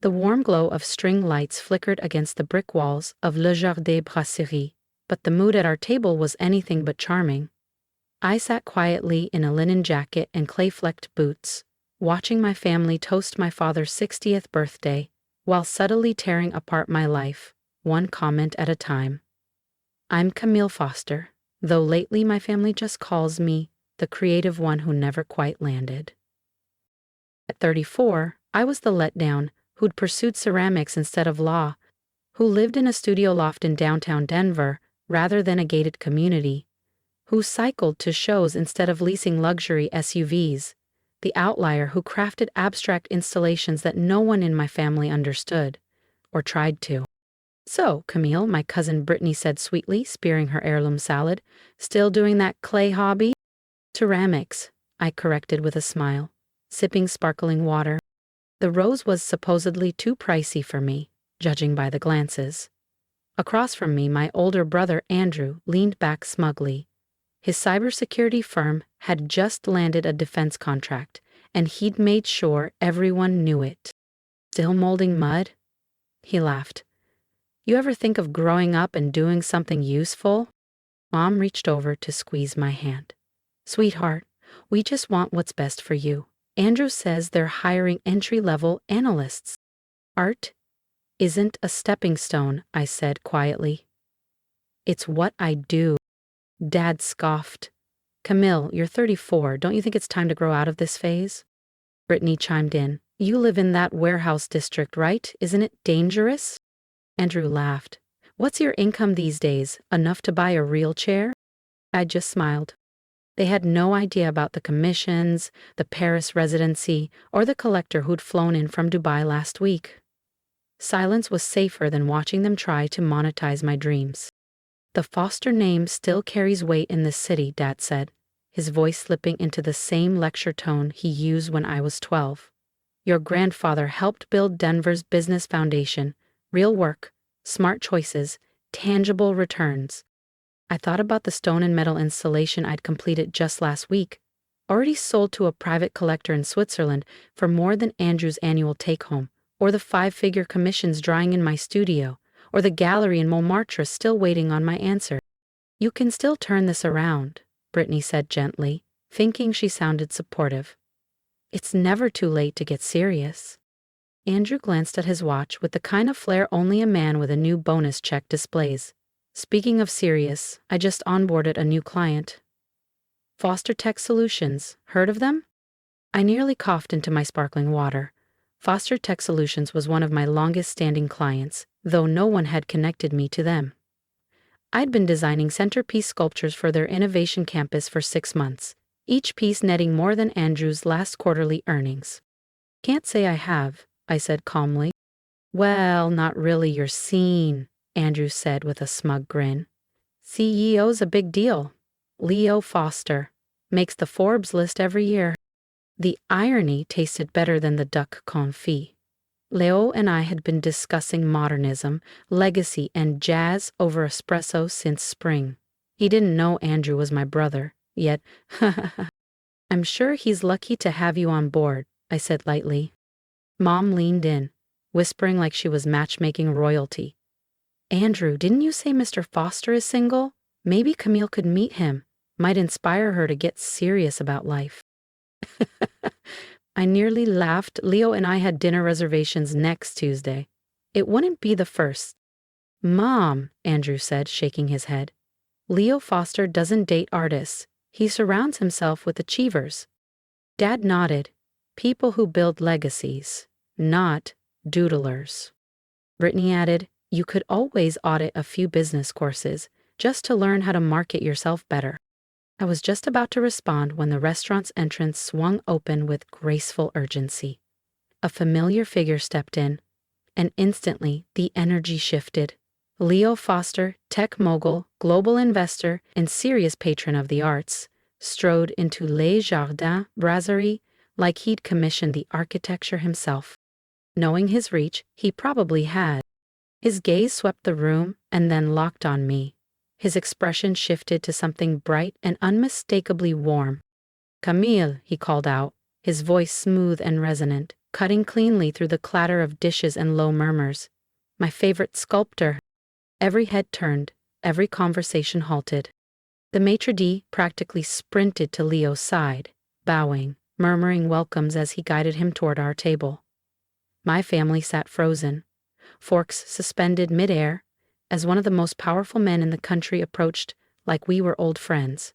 The warm glow of string lights flickered against the brick walls of Le Jardin Brasserie, but the mood at our table was anything but charming. I sat quietly in a linen jacket and clay-flecked boots, watching my family toast my father's 60th birthday, while subtly tearing apart my life, one comment at a time. I'm Camille Foster, though lately my family just calls me the creative one who never quite landed. At 34, I was the letdown who'd pursued ceramics instead of law, who lived in a studio loft in downtown Denver rather than a gated community, who cycled to shows instead of leasing luxury SUVs, the outlier who crafted abstract installations that no one in my family understood, or tried to. So, Camille, my cousin Brittany said sweetly, spearing her heirloom salad, still doing that clay hobby? Ceramics, I corrected with a smile, sipping sparkling water. The rose was supposedly too pricey for me, judging by the glances. Across from me, my older brother Andrew leaned back smugly. His cybersecurity firm had just landed a defense contract, and he'd made sure everyone knew it. Still molding mud? He laughed. You ever think of growing up and doing something useful? Mom reached over to squeeze my hand. Sweetheart, we just want what's best for you. Andrew says they're hiring entry-level analysts. Art isn't a stepping stone, I said quietly. It's what I do. Dad scoffed. Camille, you're 34. Don't you think it's time to grow out of this phase? Brittany chimed in. You live in that warehouse district, right? Isn't it dangerous? Andrew laughed. What's your income these days? Enough to buy a real chair? I just smiled. They had no idea about the commissions, the Paris residency, or the collector who'd flown in from Dubai last week. Silence was safer than watching them try to monetize my dreams. The Foster name still carries weight in this city, Dad said, his voice slipping into the same lecture tone he used when I was 12. Your grandfather helped build Denver's business foundation, real work, smart choices, tangible returns. I thought about the stone and metal installation I'd completed just last week, already sold to a private collector in Switzerland for more than Andrew's annual take-home, or the 5-figure commissions drying in my studio, or the gallery in Montmartre still waiting on my answer. You can still turn this around, Brittany said gently, thinking she sounded supportive. It's never too late to get serious. Andrew glanced at his watch with the kind of flair only a man with a new bonus check displays. Speaking of serious, I just onboarded a new client. Foster Tech Solutions, heard of them? I nearly coughed into my sparkling water. Foster Tech Solutions was one of my longest-standing clients, though no one had connected me to them. I'd been designing centerpiece sculptures for their innovation campus for 6 months, each piece netting more than Andrew's last quarterly earnings. Can't say I have, I said calmly. Well, not really, you're seen, Andrew said with a smug grin. CEO's a big deal. Leo Foster. Makes the Forbes list every year. The irony tasted better than the duck confit. Leo and I had been discussing modernism, legacy, and jazz over espresso since spring. He didn't know Andrew was my brother, yet, I'm sure he's lucky to have you on board, I said lightly. Mom leaned in, whispering like she was matchmaking royalty. Andrew, didn't you say Mr. Foster is single? Maybe Camille could meet him. Might inspire her to get serious about life. I nearly laughed. Leo and I had dinner reservations next Tuesday. It wouldn't be the first. Mom, Andrew said, shaking his head. Leo Foster doesn't date artists. He surrounds himself with achievers. Dad nodded. People who build legacies, not doodlers. Brittany added, you could always audit a few business courses, just to learn how to market yourself better. I was just about to respond when the restaurant's entrance swung open with graceful urgency. A familiar figure stepped in, and instantly the energy shifted. Leo Foster, tech mogul, global investor, and serious patron of the arts, strode into Les Jardin Brasserie like he'd commissioned the architecture himself. Knowing his reach, he probably had. His gaze swept the room and then locked on me. His expression shifted to something bright and unmistakably warm. Camille, he called out, his voice smooth and resonant. cutting cleanly through the clatter of dishes and low murmurs. My favorite sculptor. Every head turned, every conversation halted. The maitre d' practically sprinted to Leo's side, bowing, murmuring welcomes as he guided him toward our table. My family sat frozen, forks suspended midair, as one of the most powerful men in the country approached like we were old friends.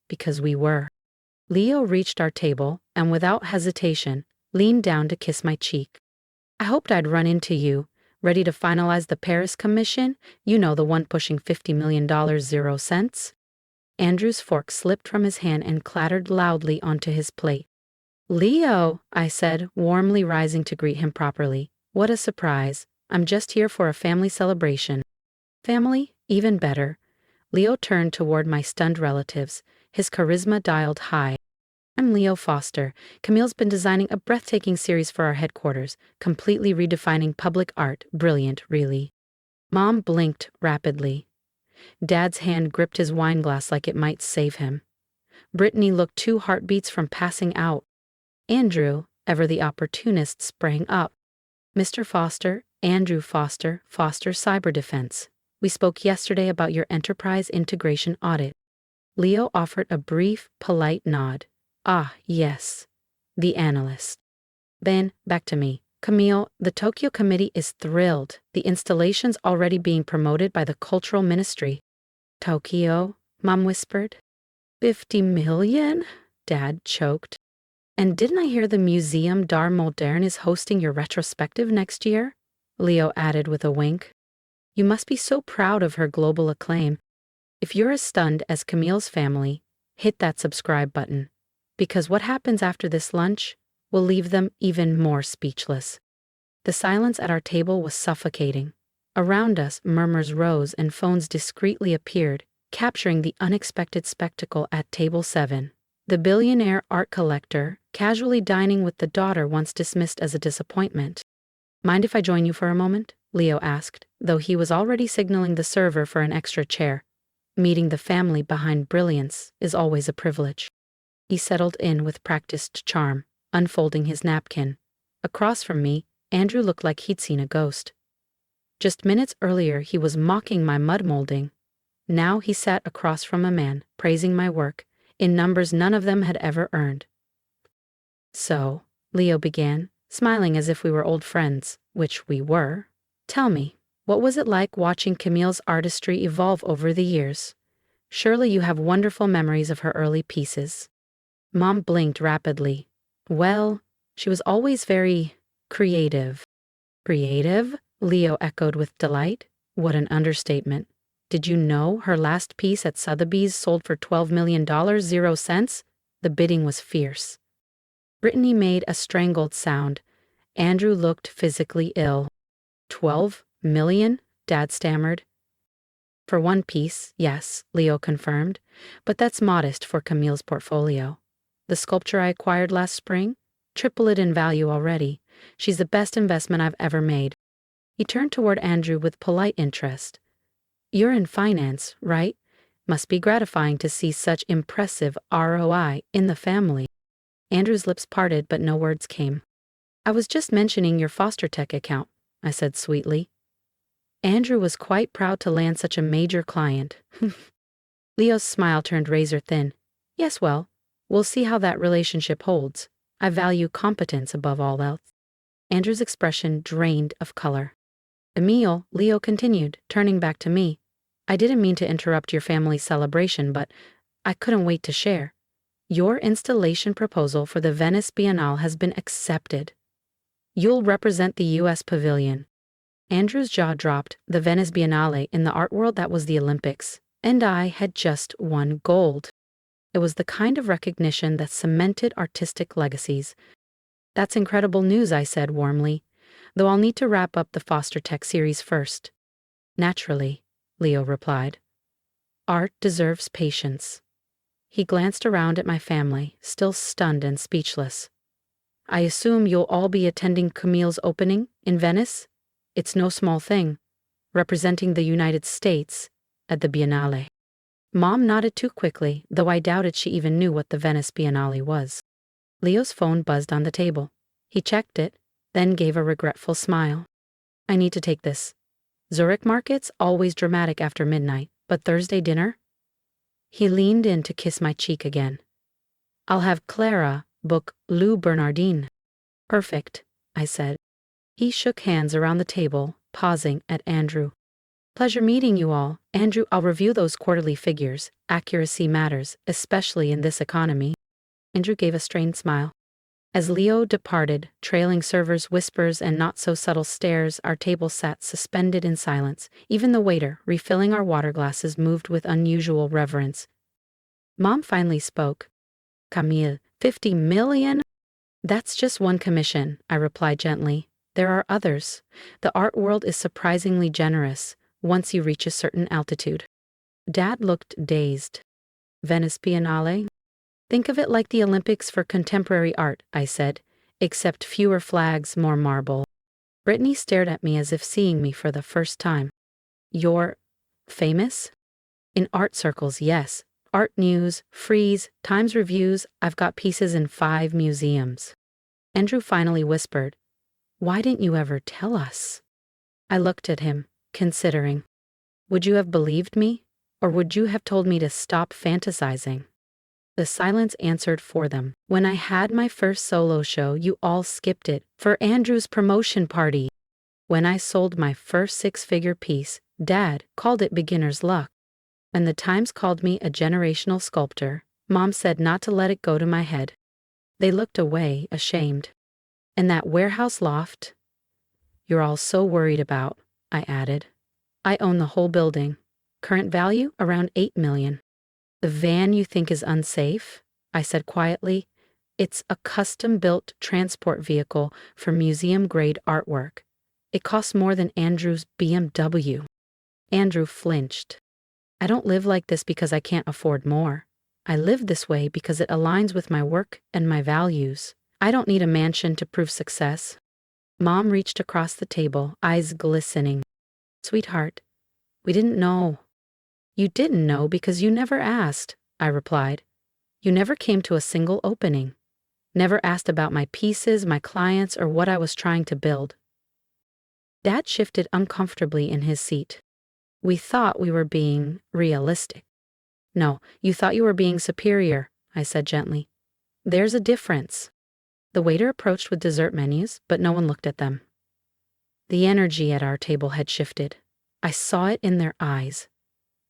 Because we were. Leo reached our table and without hesitation leaned down to kiss my cheek. I hoped I'd run into you, ready to finalize the Paris commission, you know, the one pushing $50 million 0 cents. Andrew's fork slipped from his hand and clattered loudly onto his plate. Leo, I said, warmly rising to greet him properly. What a surprise. I'm just here for a family celebration. Family? Even better. Leo turned toward my stunned relatives, his charisma dialed high. I'm Leo Foster. Camille's been designing a breathtaking series for our headquarters, completely redefining public art. Brilliant, really. Mom blinked rapidly. Dad's hand gripped his wine glass like it might save him. Brittany looked 2 heartbeats from passing out. Andrew, ever the opportunist, sprang up. Mr. Foster, Andrew Foster, Foster Cyber Defense. We spoke yesterday about your enterprise integration audit. Leo offered a brief, polite nod. Ah, yes. The analyst. Then, back to me. Camille, the Tokyo Committee is thrilled. The installation's already being promoted by the Cultural Ministry. Tokyo, Mom whispered. 50 million? Dad choked. And didn't I hear the Museum d'Art Moderne is hosting your retrospective next year? Leo added with a wink. You must be so proud of her global acclaim. If you're as stunned as Camille's family, hit that subscribe button. Because what happens after this lunch will leave them even more speechless. The silence at our table was suffocating. Around us, murmurs rose and phones discreetly appeared, capturing the unexpected spectacle at table 7. The billionaire art collector, casually dining with the daughter once dismissed as a disappointment. Mind if I join you for a moment? Leo asked, though he was already signaling the server for an extra chair. Meeting the family behind brilliance is always a privilege. He settled in with practiced charm, unfolding his napkin. Across from me, Andrew looked like he'd seen a ghost. Just minutes earlier, he was mocking my mud molding. Now he sat across from a man, praising my work, in numbers none of them had ever earned. So, Leo began, smiling as if we were old friends, which we were. Tell me, what was it like watching Camille's artistry evolve over the years? Surely you have wonderful memories of her early pieces. Mom blinked rapidly. Well, she was always very creative. Creative? Leo echoed with delight. What an understatement. Did you know her last piece at Sotheby's sold for $12 million 0 cents? The bidding was fierce. Brittany made a strangled sound. Andrew looked physically ill. 12 million? Dad stammered. For one piece, yes, Leo confirmed, but that's modest for Camille's portfolio. The sculpture I acquired last spring? Triple it in value already. She's the best investment I've ever made. He turned toward Andrew with polite interest. You're in finance, right? Must be gratifying to see such impressive ROI in the family. Andrew's lips parted, but no words came. I was just mentioning your Foster Tech account, I said sweetly. Andrew was quite proud to land such a major client. Leo's smile turned razor thin. Yes, well, we'll see how that relationship holds. I value competence above all else. Andrew's expression drained of color. Emile, Leo continued, turning back to me. I didn't mean to interrupt your family's celebration, but I couldn't wait to share. Your installation proposal for the Venice Biennale has been accepted. You'll represent the U.S. Pavilion. Andrew's jaw dropped. The Venice Biennale, in the art world, that was the Olympics, and I had just won gold. It was the kind of recognition that cemented artistic legacies. That's incredible news, I said warmly, though I'll need to wrap up the Foster Tech series first. Naturally, Leo replied. Art deserves patience. He glanced around at my family, still stunned and speechless. I assume you'll all be attending Camille's opening in Venice? It's no small thing, representing the United States at the Biennale. Mom nodded too quickly, though I doubted she even knew what the Venice Biennale was. Leo's phone buzzed on the table. He checked it, then gave a regretful smile. I need to take this. Zurich market's always dramatic after midnight, but Thursday dinner? He leaned in to kiss my cheek again. I'll have Clara book Lou Bernardine. Perfect, I said. He shook hands around the table, pausing at Andrew. Pleasure meeting you all. Andrew, I'll review those quarterly figures. Accuracy matters, especially in this economy. Andrew gave a strained smile. As Leo departed, trailing servers' whispers and not-so-subtle stares, our table sat suspended in silence. Even the waiter, refilling our water glasses, moved with unusual reverence. Mom finally spoke. Camille, 50 million? That's just one commission, I replied gently. There are others. The art world is surprisingly generous once you reach a certain altitude. Dad looked dazed. Venice Biennale? Think of it like the Olympics for contemporary art, I said, except fewer flags, more marble. Brittany stared at me as if seeing me for the first time. You're famous? In art circles, yes. Art news, Frieze, Times reviews, I've got pieces in 5 museums. Andrew finally whispered, Why didn't you ever tell us? I looked at him, considering. Would you have believed me? Or would you have told me to stop fantasizing? The silence answered for them. When I had my first solo show, you all skipped it for Andrew's promotion party. When I sold my first 6-figure piece, Dad called it beginner's luck. And the Times called me a generational sculptor. Mom said not to let it go to my head. They looked away, ashamed. And that warehouse loft you're all so worried about, I added. I own the whole building. Current value around 8 million. The van you think is unsafe? I said quietly. It's a custom-built transport vehicle for museum-grade artwork. It costs more than Andrew's BMW. Andrew flinched. I don't live like this because I can't afford more. I live this way because it aligns with my work and my values. I don't need a mansion to prove success. Mom reached across the table, eyes glistening. Sweetheart, we didn't know. You didn't know because you never asked, I replied. You never came to a single opening. Never asked about my pieces, my clients, or what I was trying to build. Dad shifted uncomfortably in his seat. We thought we were being realistic. No, you thought you were being superior, I said gently. There's a difference. The waiter approached with dessert menus, but no one looked at them. The energy at our table had shifted. I saw it in their eyes.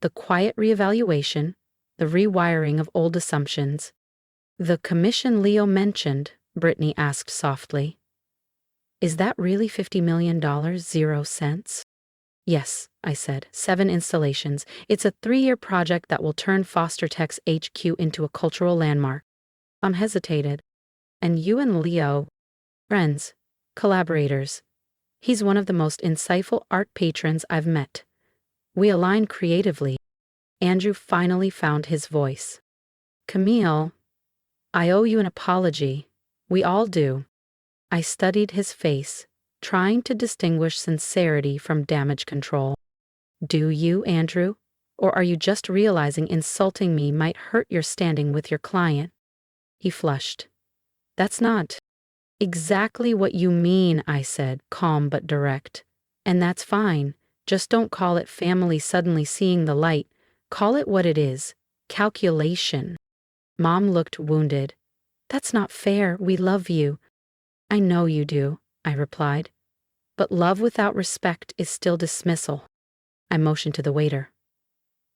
The quiet reevaluation, the rewiring of old assumptions. The commission Leo mentioned, Brittany asked softly. Is that really $50 million, 0 cents? Yes, I said, 7 installations. It's a 3-year project that will turn Foster Tech's HQ into a cultural landmark. Mom hesitated. And you and Leo, friends, collaborators. He's one of the most insightful art patrons I've met. We align creatively. Andrew finally found his voice. Camille, I owe you an apology. We all do. I studied his face, trying to distinguish sincerity from damage control. Do you, Andrew? Or are you just realizing insulting me might hurt your standing with your client? He flushed. That's not exactly what you mean, I said, calm but direct. And that's fine. Just don't call it family suddenly seeing the light. Call it what it is. Calculation. Mom looked wounded. That's not fair. We love you. I know you do, I replied. But love without respect is still dismissal. I motioned to the waiter.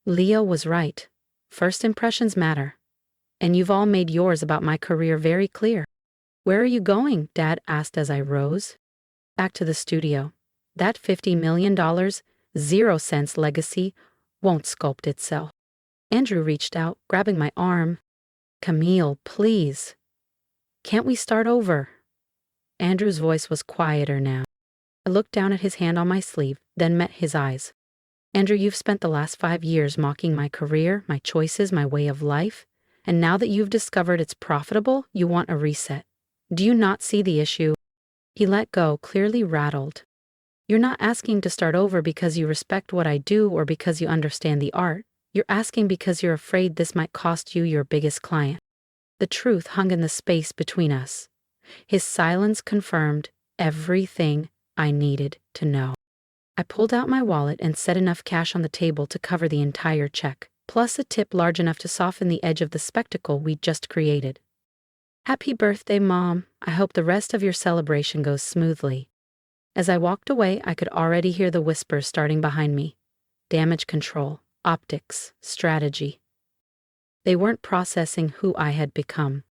Leo was right. First impressions matter. And you've all made yours about my career very clear. Where are you going? Dad asked as I rose. Back to the studio. That $50 million, 0 cents legacy won't sculpt itself. Andrew reached out, grabbing my arm. Camille, please. Can't we start over? Andrew's voice was quieter now. I looked down at his hand on my sleeve, then met his eyes. Andrew, you've spent the last 5 years mocking my career, my choices, my way of life, and now that you've discovered it's profitable, you want a reset. Do you not see the issue? He let go, clearly rattled. You're not asking to start over because you respect what I do or because you understand the art. You're asking because you're afraid this might cost you your biggest client. The truth hung in the space between us. His silence confirmed, Everything I needed to know. I pulled out my wallet and set enough cash on the table to cover the entire check, plus a tip large enough to soften the edge of the spectacle we'd just created. Happy birthday, Mom. I hope the rest of your celebration goes smoothly. As I walked away, I could already hear the whispers starting behind me. Damage control, optics, strategy. They weren't processing who I had become.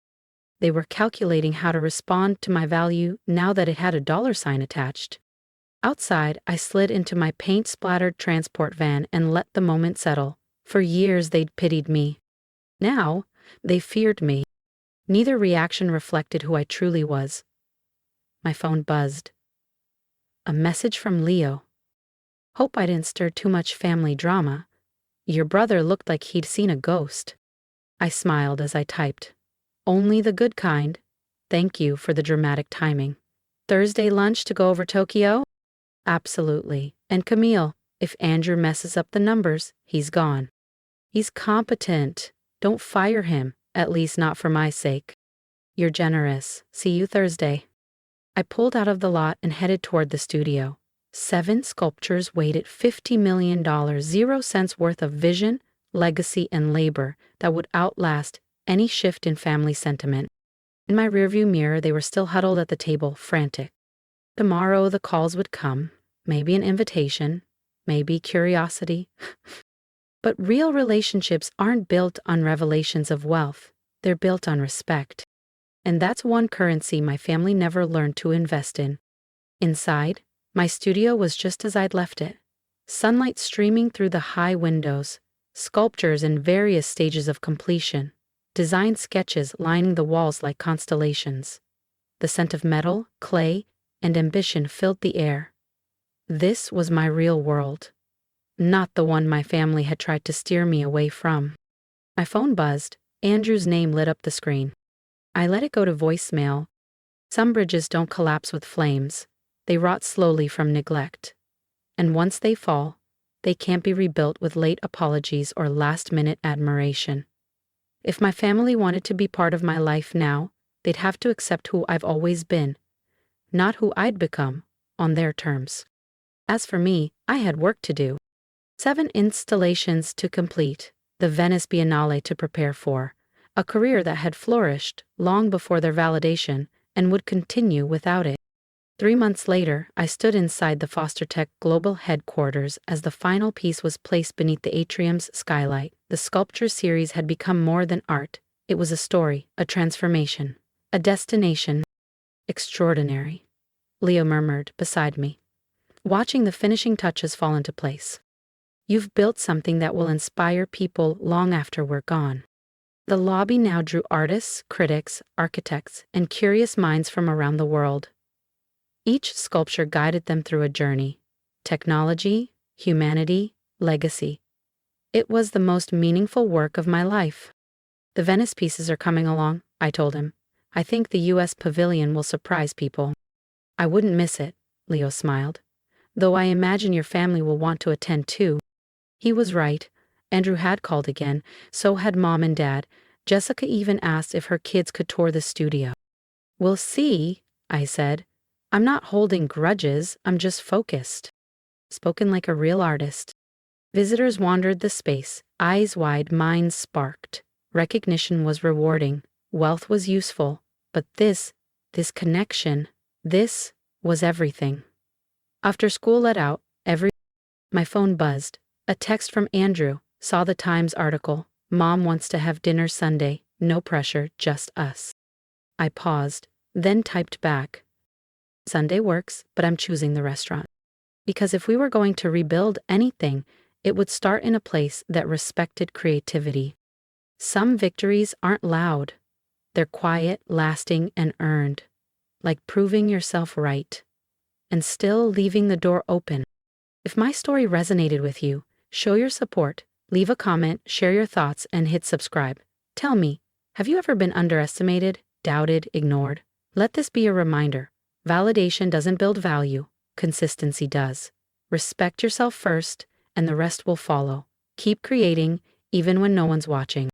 They were calculating how to respond to my value now that it had a dollar sign attached. Outside, I slid into my paint-splattered transport van and let the moment settle. For years, they'd pitied me. Now, they feared me. Neither reaction reflected who I truly was. My phone buzzed. A message from Leo. Hope I didn't stir too much family drama. Your brother looked like he'd seen a ghost. I smiled as I typed. Only the good kind. Thank you for the dramatic timing. Thursday lunch to go over Tokyo? Absolutely. And Camille, if Andrew messes up the numbers, he's gone. He's competent. Don't fire him, at least not for my sake. You're generous. See you Thursday. I pulled out of the lot and headed toward the studio. 7 sculptures weighed at $50 million, 0 cents worth of vision, legacy, and labor that would outlast any shift in family sentiment. In my rearview mirror, they were still huddled at the table, frantic. Tomorrow the calls would come, maybe an invitation, maybe curiosity. But real relationships aren't built on revelations of wealth, they're built on respect. And that's one currency my family never learned to invest in. Inside, my studio was just as I'd left it. Sunlight streaming through the high windows, sculptures in various stages of completion, design sketches lining the walls like constellations. The scent of metal, clay, and ambition filled the air. This was my real world, not the one my family had tried to steer me away from. My phone buzzed. Andrew's name lit up the screen. I let it go to voicemail. Some bridges don't collapse with flames. They rot slowly from neglect. And once they fall, they can't be rebuilt with late apologies or last-minute admiration. If my family wanted to be part of my life now, they'd have to accept who I've always been, not who I'd become, on their terms. As for me, I had work to do. 7 installations to complete, the Venice Biennale to prepare for, a career that had flourished long before their validation and would continue without it. 3 months later, I stood inside the Foster Tech global headquarters as the final piece was placed beneath the atrium's skylight. The sculpture series had become more than art. It was a story, a transformation, a destination. Extraordinary, Leo murmured beside me, watching the finishing touches fall into place. You've built something that will inspire people long after we're gone. The lobby now drew artists, critics, architects, and curious minds from around the world. Each sculpture guided them through a journey: technology, humanity, legacy. It was the most meaningful work of my life. The Venice pieces are coming along, I told him. I think the U.S. pavilion will surprise people. I wouldn't miss it, Leo smiled. Though I imagine your family will want to attend too. He was right. Andrew had called again, so had Mom and Dad. Jessica even asked if her kids could tour the studio. We'll see, I said. I'm not holding grudges, I'm just focused. Spoken like a real artist. Visitors wandered the space, eyes wide, minds sparked. Recognition was rewarding, wealth was useful, but this connection, this was everything. After school let out, my phone buzzed. A text from Andrew. Saw the Times article. Mom wants to have dinner Sunday. No pressure, just us. I paused, then typed back. Sunday works, but I'm choosing the restaurant. Because if we were going to rebuild anything, it would start in a place that respected creativity. Some victories aren't loud. They're quiet, lasting, and earned. Like proving yourself right. And still leaving the door open. If my story resonated with you, show your support, leave a comment, share your thoughts, and hit subscribe. Tell me, have you ever been underestimated, doubted, ignored? Let this be a reminder. Validation doesn't build value, consistency does. Respect yourself first, and the rest will follow. Keep creating, even when no one's watching.